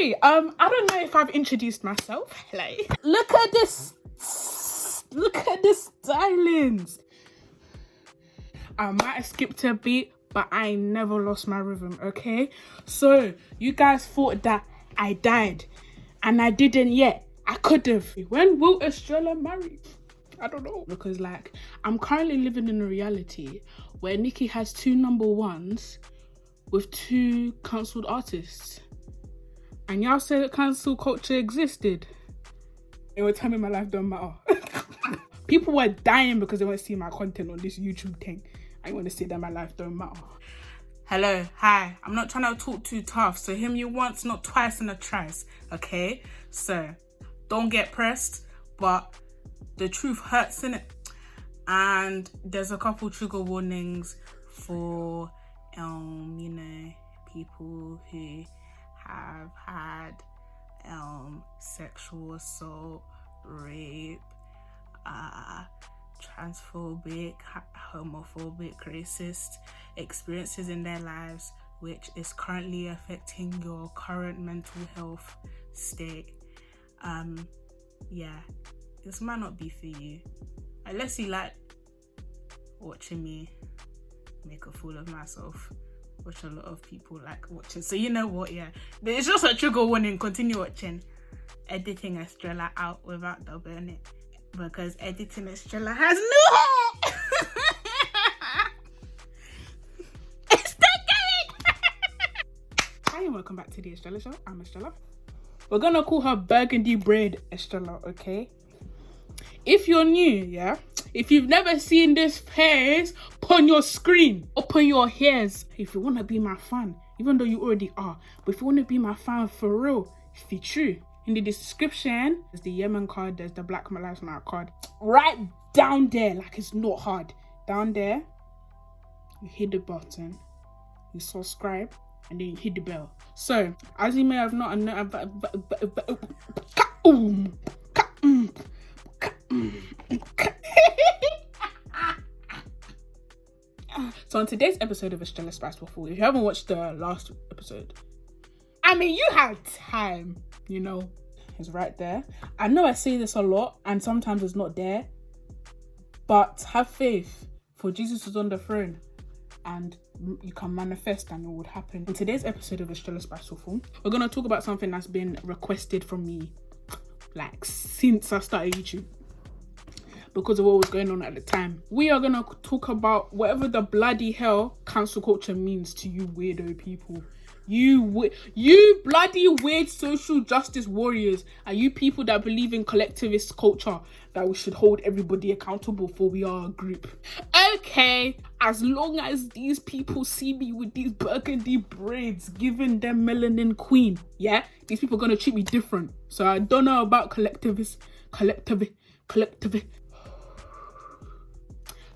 sorry, I don't know if I've introduced myself. Hello. Look at this stylings. I might have skipped a beat, but I ain't never lost my rhythm, okay? So you guys thought that I died, and I didn't yet. I could have. When will Estrella marry? I don't know. Because like, I'm currently living in a reality where Nicki has 2 number ones with 2 cancelled artists. And y'all said that cancel culture existed. They were telling me my life don't matter. People were dying because they want to see my content on this YouTube thing. I want to say that my life don't matter. Hello, hi. I'm not trying to talk too tough, so hear me once, not twice and a thrice, okay? So, don't get pressed, but the truth hurts, innit? And there's a couple trigger warnings for, you know, people who have had sexual assault, rape, transphobic, homophobic, racist experiences in their lives, which is currently affecting your current mental health state. Yeah, this might not be for you, unless you like watching me make a fool of myself, which a lot of people like watching. So you know what, yeah, it's just a trigger warning. Continue watching. Editing Estrella out without doubling it, because editing Estrella has no hair. It's still going. Hi and welcome back to the Estrella Show. I'm Estrella. We're gonna call her Burgundy Braid Estrella, okay? If you're new, yeah, if you've never seen this face, put on your screen, open your ears. If you want to be my fan, even though you already are, but if you want to be my fan for real, if you're true, in the description, there's the YEMEN card, there's the Black Lives Matter card. Right down there, like it's not hard. Down there, you hit the button, you subscribe, and then you hit the bell. So, as you may have not known, so on today's episode of Estrella Spice Waffle, if you haven't watched the last episode, I mean, you had time, you know, it's right there. I know I say this a lot and sometimes it's not there, but have faith, for Jesus is on the throne and you can manifest and it would happen. In today's episode of Estrella Spice Waffle, we're going to talk about something that's been requested from me like since I started YouTube, because of what was going on at the time. We are gonna talk about whatever the bloody hell cancel culture means to you weirdo people. You bloody weird social justice warriors, and you people that believe in collectivist culture, that we should hold everybody accountable for we are a group. Okay, as long as these people see me with these burgundy braids giving them melanin queen, yeah, these people are gonna treat me different. So I don't know about collectivist.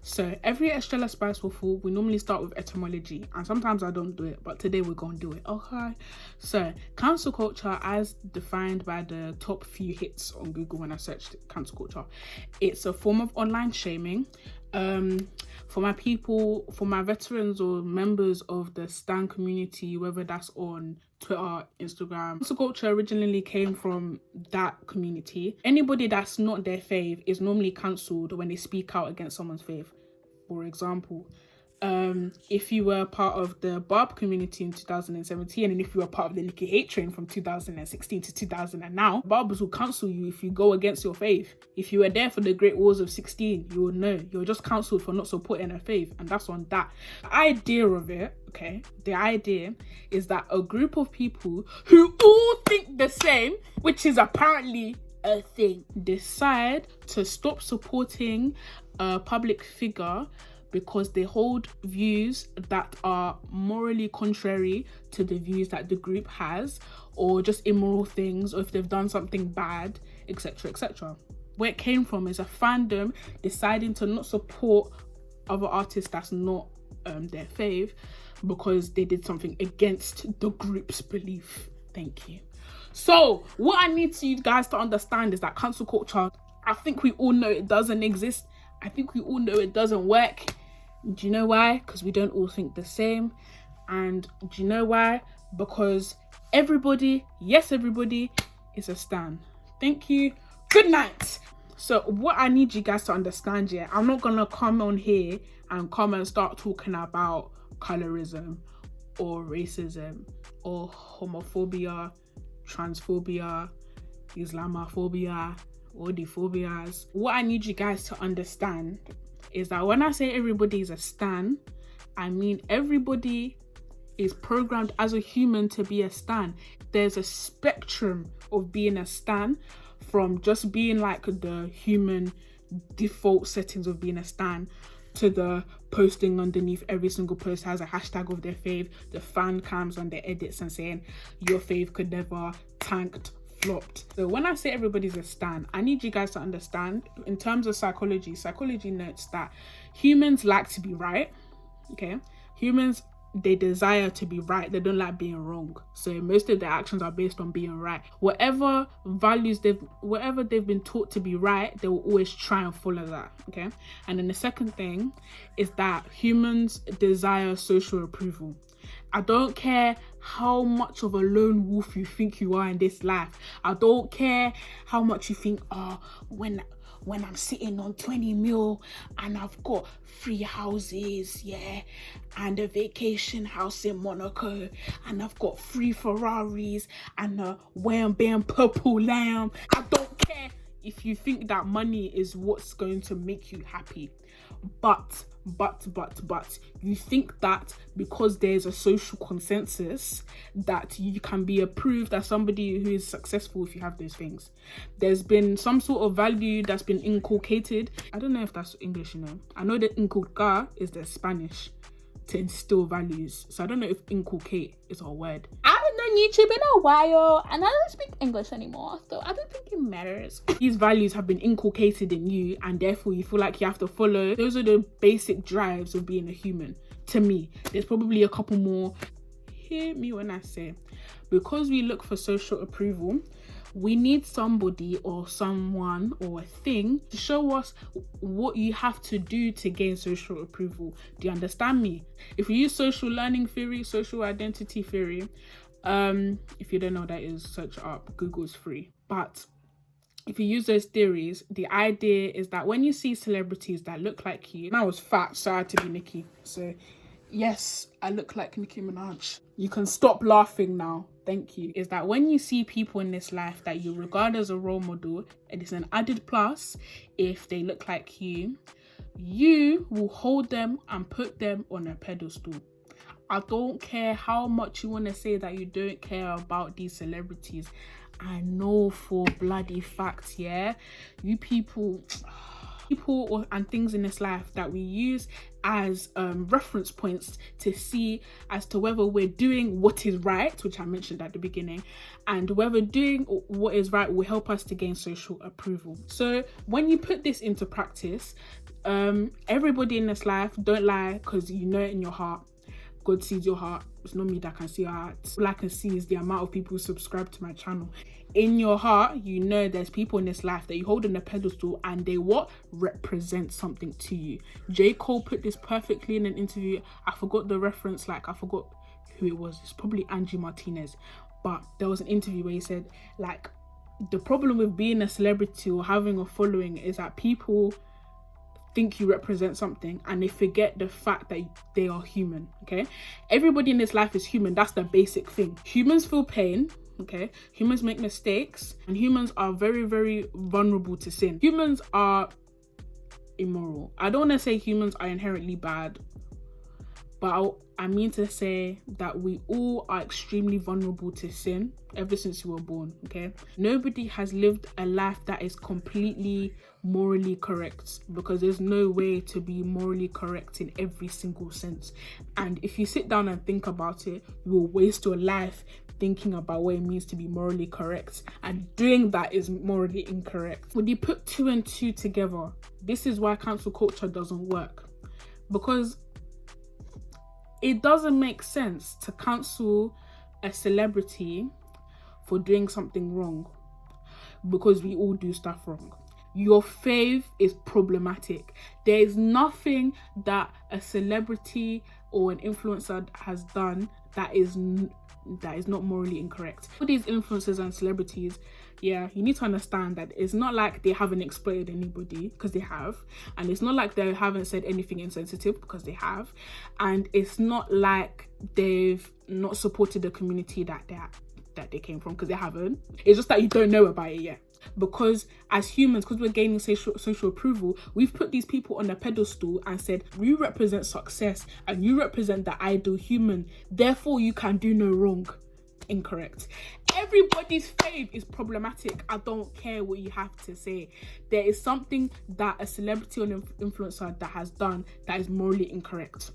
So every Estrella Spice Waffle, we normally start with etymology, and sometimes I don't do it, but today we're gonna do it, okay? So cancel culture, as defined by the top few hits on Google when I searched cancel culture, it's a form of online shaming. For my people, for my veterans or members of the Stan community, whether that's on Twitter, Instagram, cancel culture originally came from that community. Anybody that's not their fave is normally cancelled when they speak out against someone's fave. For example, if you were part of the Barb community in 2017, and if you were part of the Licky Hate Train from 2016 to 2000 and now, Barbers will cancel you if you go against your fave. If you were there for the Great Wars of 16, you will know you're just cancelled for not supporting a fave, and that's on that. The idea of it, okay, the idea is that a group of people who all think the same, which is apparently a thing, decide to stop supporting a public figure because they hold views that are morally contrary to the views that the group has, or just immoral things, or if they've done something bad, etc, etc. Where it came from is a fandom deciding to not support other artists that's not their fave because they did something against the group's belief. Thank you. So what I need you guys to understand is that cancel culture, I think we all know it doesn't exist. I think we all know it doesn't work. Do you know why? Because we don't all think the same. And do you know why? Because Everybody, yes, everybody is a stan. Thank you. Good night. So what I need you guys to understand, yeah, I'm not gonna come on here and come and start talking about colorism or racism or homophobia, transphobia, Islamophobia, all the phobias. What I need you guys to understand is that when I say everybody is a stan, I mean everybody is programmed as a human to be a stan. There's a spectrum of being a stan, from just being like the human default settings of being a stan to the posting underneath every single post has a hashtag of their fave, the fan cams on their edits and saying your fave could never, tanked, flopped. So when I say everybody's a stan, I need you guys to understand, in terms of psychology notes that humans like to be right. Okay, humans, they desire to be right. They don't like being wrong. So most of their actions are based on being right. Whatever they've been taught to be right, they will always try and follow that. Okay. And then the second thing is that humans desire social approval. I don't care how much of a lone wolf you think you are in this life. I don't care how much you think, oh, when I'm sitting on 20 mil and I've got 3 houses, yeah, and a vacation house in Monaco, and I've got 3 Ferraris and a wham bam purple lamb. I don't care if you think that money is what's going to make you happy. But you think that because there's a social consensus that you can be approved as somebody who is successful if you have those things. There's been some sort of value that's been inculcated. I don't know if that's English, you know. I know that inculcar is the Spanish to instill values. So I don't know if inculcate is a word. I haven't done YouTube in a while and I don't speak English anymore, so I don't think it matters. These values have been inculcated in you and therefore you feel like you have to follow. Those are the basic drives of being a human. To me, there's probably a couple more. Hear me when I say, because we look for social approval, we need somebody or someone or a thing to show us what you have to do to gain social approval. Do you understand me? If you use social learning theory, social identity theory, if you don't know what that is, search it up. Google's free. But if you use those theories, the idea is that when you see celebrities that look like you, and I was fat, so I had to be Nicki. So yes, I look like Nicki Minaj. You can stop laughing now. Thank you. Is that when you see people in this life that you regard as a role model, it is an added plus if they look like you will hold them and put them on a pedestal. I don't care how much you want to say that you don't care about these celebrities. I know for bloody facts, yeah, you people and things in this life that we use as reference points to see as to whether we're doing what is right, which I mentioned at the beginning, and whether doing what is right will help us to gain social approval. So when you put this into practice, everybody in this life, don't lie, because you know it in your heart. God sees your heart. It's not me that can see your heart. All I can see is the amount of people who subscribe to my channel. In your heart, you know there's people in this life that you hold on a pedestal and they represent something to you. J. Cole put this perfectly in an interview. I forgot the reference, I forgot who it was. It's probably Angie Martinez. But there was an interview where he said, the problem with being a celebrity or having a following is that people think you represent something and they forget the fact that they are human. Okay, everybody in this life is human. That's the basic thing. Humans feel pain. Okay, humans make mistakes and humans are very, very vulnerable to sin. Humans are immoral. I don't want to say humans are inherently bad, but I mean to say that we all are extremely vulnerable to sin ever since we were born. Okay, nobody has lived a life that is completely morally correct, because there's no way to be morally correct in every single sense. And if you sit down and think about it, you will waste your life thinking about what it means to be morally correct, and doing that is morally incorrect. When you put 2 and 2 together, this is why cancel culture doesn't work, because it doesn't make sense to cancel a celebrity for doing something wrong, because we all do stuff wrong. your fave is problematic. There is nothing that a celebrity or an influencer has done that is not morally incorrect. All these influencers and celebrities, yeah, you need to understand that it's not like they haven't exploited anybody, because they have, and it's not like they haven't said anything insensitive, because they have, and it's not like they've not supported the community that they came from, because they haven't. It's just that you don't know about it yet, because as humans, because we're gaining social approval, we've put these people on a pedestal and said, you represent success and you represent the ideal human, therefore you can do no wrong. Incorrect. Everybody's fave is problematic. I don't care what you have to say. There is something that a celebrity or an influencer that has done that is morally incorrect.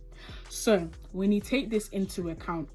So when you take this into account,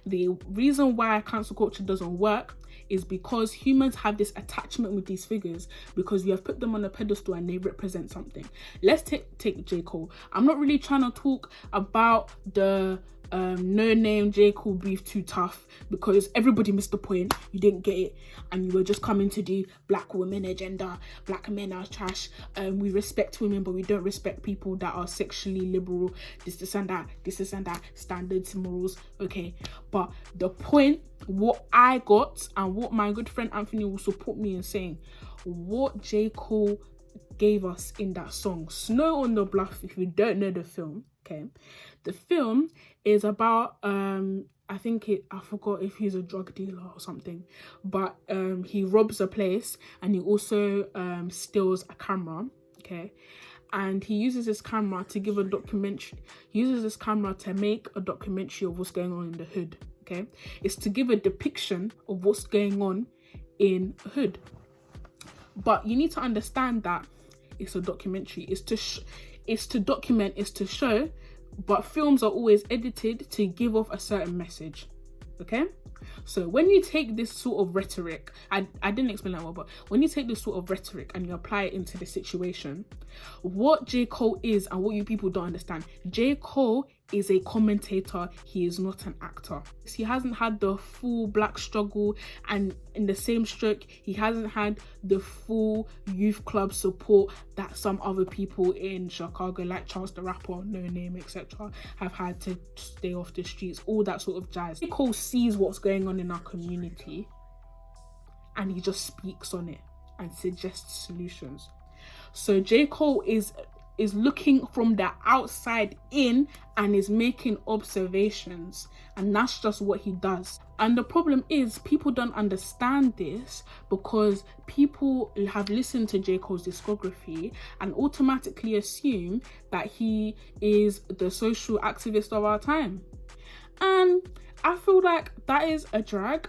the reason why cancel culture doesn't work is because humans have this attachment with these figures, because we have put them on a pedestal and they represent something. Let's take J. Cole. I'm not really trying to talk about the no name J. Cole beef too tough, because everybody missed the point. You didn't get it, and you were just coming to do black women agenda, black men are trash, we respect women but we don't respect people that are sexually liberal, this and that, standards, morals. Okay, but the point, what I got and what my good friend Anthony will support me in saying, what J. Cole gave us in that song Snow on the Bluff, if you don't know the film, okay, the film is about I forgot if he's a drug dealer or something, but he robs a place and he also steals a camera, okay, and he uses his camera to give a documentary. He uses this camera to make a documentary of what's going on in the hood, okay. It's to give a depiction of what's going on in a hood, but you need to understand that it's a documentary. It's to document, it's to show, but films are always edited to give off a certain message, okay? So when you take this sort of rhetoric, I didn't explain that well, but when you take this sort of rhetoric and you apply it into the situation, what J. Cole is and what you people don't understand, J. Cole is a commentator, he is not an actor. He hasn't had the full black struggle, and in the same stroke, he hasn't had the full youth club support that some other people in Chicago, like Chance the Rapper, No Name, etc., have had to stay off the streets, all that sort of jazz. J. Cole sees what's going on in our community and he just speaks on it and suggests solutions. So J. Cole is looking from the outside in and is making observations, and that's just what he does. And the problem is people don't understand this, because people have listened to J. Cole's discography and automatically assume that he is the social activist of our time, and I feel like that is a drag.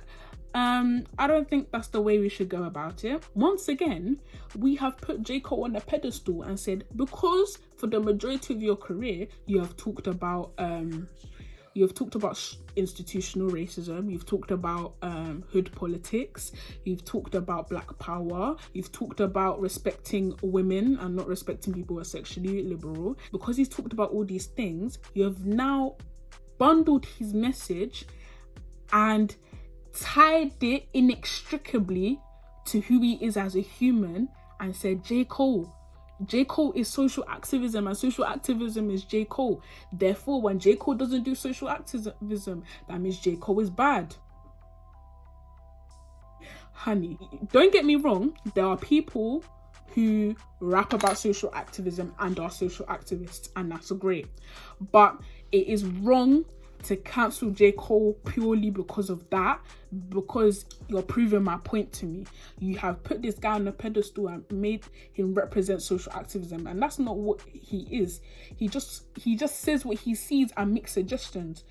I don't think that's the way we should go about it. Once again, we have put J. Cole on a pedestal and said, because for the majority of your career you have talked about institutional racism, you've talked about hood politics, you've talked about black power, you've talked about respecting women and not respecting people who are sexually liberal. Because he's talked about all these things, you have now bundled his message and tied it inextricably to who he is as a human and said, J. Cole is social activism and social activism is J. Cole. Therefore, when J. Cole doesn't do social activism, that means J. Cole is bad. Honey, don't get me wrong, there are people who rap about social activism and are social activists, and that's great. But it is wrong to cancel J. Cole purely because of that, because you're proving my point to me. You have put this guy on a pedestal and made him represent social activism, and that's not what he is. He just says what he sees and makes suggestions.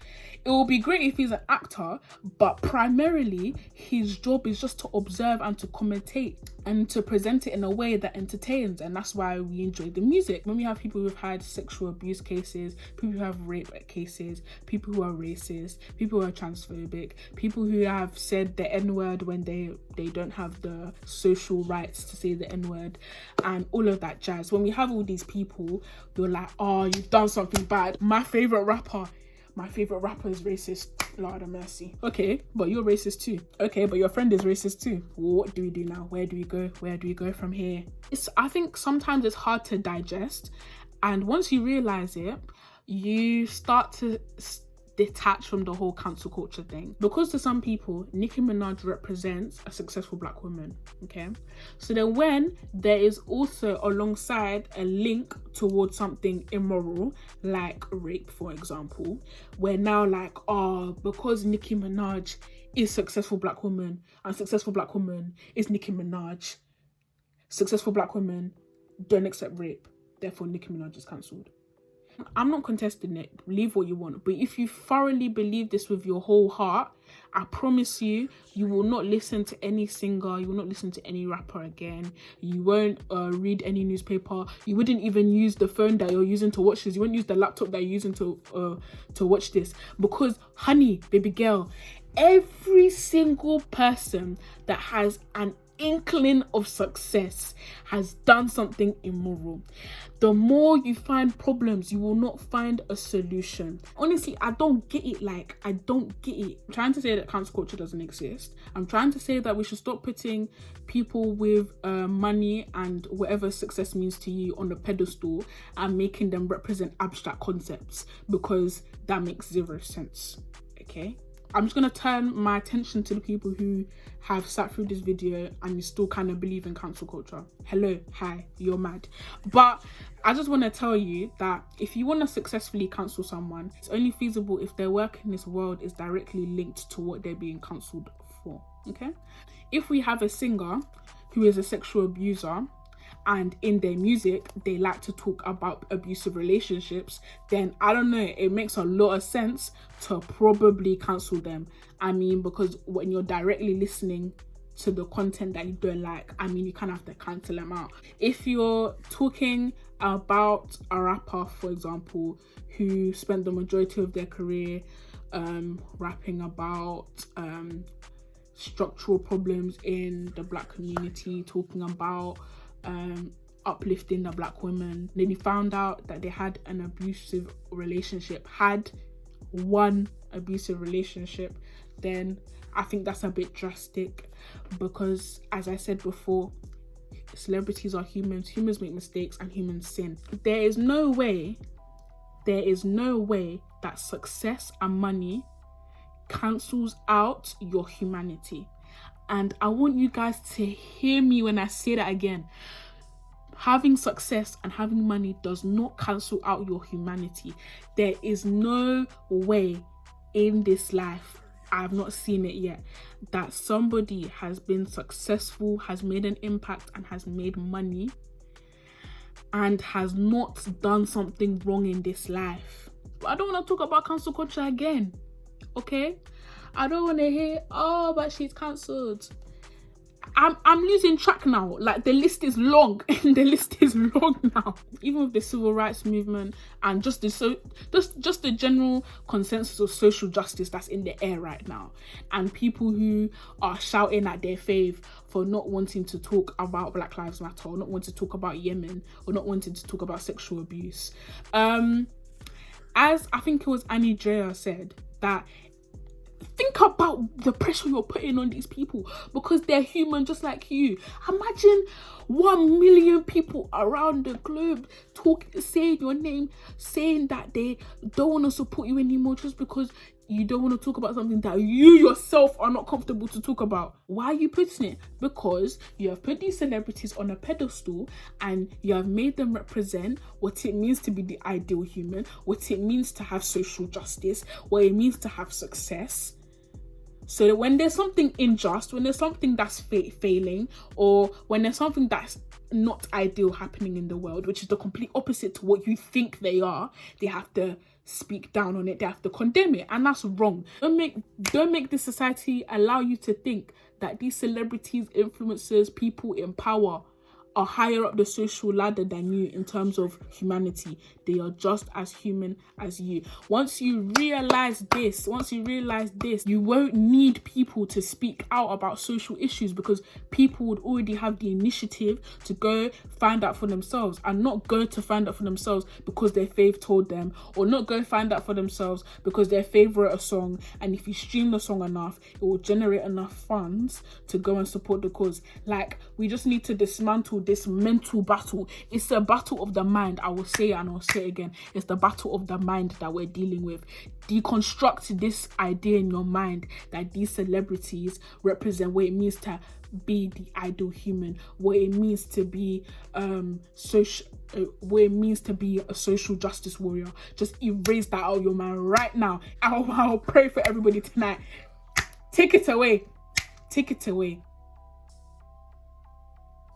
It will be great if he's an actor, but primarily his job is just to observe and to commentate and to present it in a way that entertains, and that's why we enjoy the music. When we have people who've had sexual abuse cases, people who have rape cases, people who are racist, people who are transphobic, people who have said the N-word when they don't have the social rights to say the N-word, and all of that jazz. When we have all these people, you're like, oh, you've done something bad. My favorite rapper My favorite rapper is racist. Lord of mercy. Okay, but you're racist too. Okay, but your friend is racist too. What do we do now? Where do we go? Where do we go from here? I think sometimes it's hard to digest, and once you realize it, you start to detach from the whole cancel culture thing, because to some people Nicki Minaj represents a successful black woman. Okay, so then when there is also alongside a link towards something immoral like rape, for example, we're now like, oh, because Nicki Minaj is successful black woman and successful black woman is Nicki Minaj, successful black women don't accept rape, therefore Nicki Minaj is cancelled. I'm not contesting it, believe what you want, but if you thoroughly believe this with your whole heart, I promise you, you will not listen to any singer, you will not listen to any rapper again, you won't read any newspaper, you wouldn't even use the phone that you're using to watch this, you won't use the laptop that you're using to watch this, because honey, baby girl, every single person that has an inkling of success has done something immoral. The more you find problems, you will not find a solution. Honestly, I don't get it. Like, I don't get it. I'm trying to say that cancel culture doesn't exist. I'm trying to say that we should stop putting people with money and whatever success means to you on a pedestal and making them represent abstract concepts, because that makes zero sense. Okay, I'm just going to turn my attention to the people who have sat through this video and you still kind of believe in cancel culture. Hello, hi, you're mad. But I just want to tell you that if you want to successfully cancel someone, it's only feasible if their work in this world is directly linked to what they're being cancelled for, okay? If we have a singer who is a sexual abuser and in their music they like to talk about abusive relationships, then I don't know, it makes a lot of sense to probably cancel them. I mean, because when you're directly listening to the content that you don't like, I mean, you kind of have to cancel them out. If you're talking about a rapper, for example, who spent the majority of their career rapping about structural problems in the black community, talking about uplifting the black women, then you found out that they had an abusive relationship, had one abusive relationship, then I think that's a bit drastic, because as I said before, celebrities are humans, humans make mistakes and humans sin. There is no way that success and money cancels out your humanity. And I want you guys to hear me when I say that again. Having success and having money does not cancel out your humanity. There is no way in this life, I've not seen it yet, that somebody has been successful, has made an impact and has made money and has not done something wrong in this life. But I don't want to talk about cancel culture again, okay? I don't want to hear, oh, but she's cancelled. I'm losing track now. Like, the list is long. The list is long now. Even with the civil rights movement and just the general consensus of social justice that's in the air right now, and people who are shouting at their fave for not wanting to talk about Black Lives Matter, or not wanting to talk about Yemen, or not wanting to talk about sexual abuse. As I think it was Annie Drea said, that think about the pressure you're putting on these people, because they're human just like you. Imagine 1 million people around the globe saying your name, saying that they don't want to support you anymore just because you don't want to talk about something that you yourself are not comfortable to talk about. Why are you putting it? Because you have put these celebrities on a pedestal and you have made them represent what it means to be the ideal human, what it means to have social justice, what it means to have success. So that when there's something unjust, when there's something that's failing, or when there's something that's not ideal happening in the world, which is the complete opposite to what you think they are, they have to speak down on it, they have to condemn it, and that's wrong. Don't make this society allow you to think that these celebrities, influencers, people in power are higher up the social ladder than you in terms of humanity. They are just as human as you. Once you realize this, you won't need people to speak out about social issues, because people would already have the initiative to go find out for themselves, and not go to find out for themselves because their fave told them, or not go find out for themselves because their favorite a song, and if you stream the song enough, it will generate enough funds to go and support the cause. Like, we just need to dismantle this mental battle. It's a battle of the mind. I will say it and I'll say it again. It's the battle of the mind that we're dealing with. Deconstruct this idea in your mind that these celebrities represent what it means to be the ideal human, what it means to be what it means to be a social justice warrior. Just erase that out of your mind right now. I'll pray for everybody tonight. Take it away. Take it away.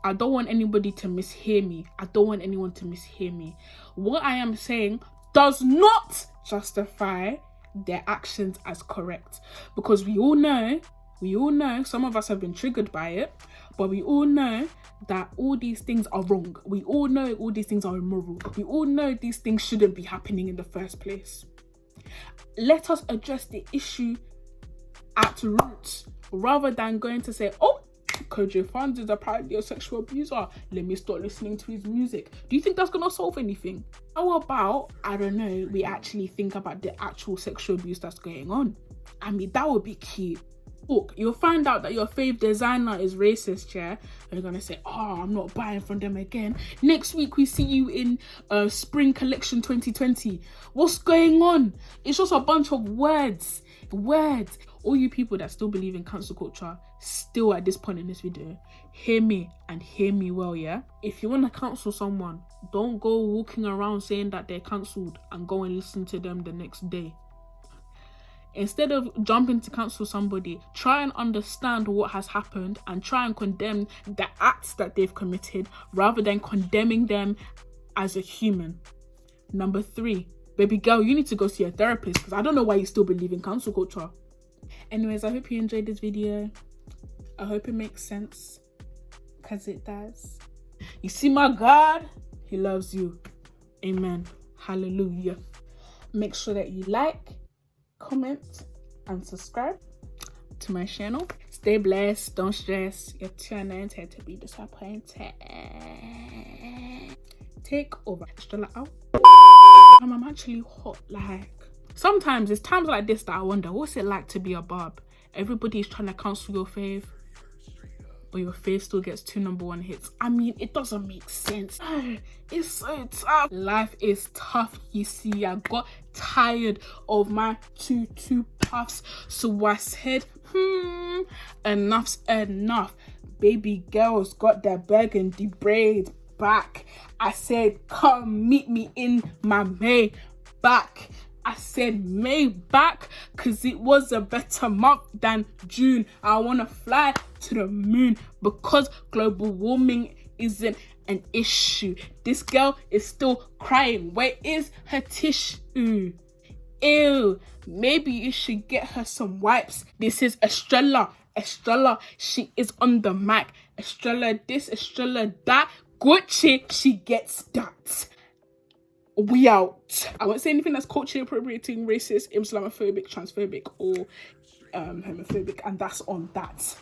I don't want anybody to mishear me. I don't want anyone to mishear me. What I am saying does not justify their actions as correct, because we all know, some of us have been triggered by it, but we all know that all these things are wrong. We all know all these things are immoral. We all know these things shouldn't be happening in the first place. Let us address the issue at roots, rather than going to say, oh, Kojo Funds is apparently a sexual abuser, let me start listening to his music. Do you think that's gonna solve anything? How about, I don't know, we actually think about the actual sexual abuse that's going on? I mean, that would be key. Look, you'll find out that your fave designer is racist, yeah? And you're gonna say, oh, I'm not buying from them again. Next week we see you in spring collection 2020. What's going on? It's just a bunch of words. All you people that still believe in cancel culture, still at this point in this video, hear me and hear me well, yeah? If you want to cancel someone, don't go walking around saying that they're cancelled and go and listen to them the next day. Instead of jumping to cancel somebody, try and understand what has happened and try and condemn the acts that they've committed, rather than condemning them as a human. Number 3, baby girl, you need to go see a therapist, because I don't know why you still believe in cancel culture. Anyways, I hope you enjoyed this video. I hope it makes sense, because it does. You see my God, he loves you. Amen. Hallelujah. Make sure that you like, comment and subscribe to my channel. Stay blessed, don't stress. You're too anointed to be disappointed. Take over. Estrella out. I'm actually hot. Like, sometimes it's times like this that I wonder, what's it like to be a barb? Everybody's trying to cancel your fave, but your fave still gets 2 #1 hits. I mean, it doesn't make sense. It's so tough. Life is tough, you see. I got tired of my two puffs, so I said, enough's enough. Baby girls got their burgundy braids back. I said, come meet me in my May back. I said May back because it was a better month than June. I want to fly to the moon because global warming isn't an issue. This girl is still crying. Where is her tissue? Ew, maybe you should get her some wipes. This is Estrella. Estrella, she is on the mic. Estrella this, Estrella that. Gucci, she gets that. We out. I won't say anything that's culturally appropriating, racist, Islamophobic, transphobic, or homophobic, and that's on that.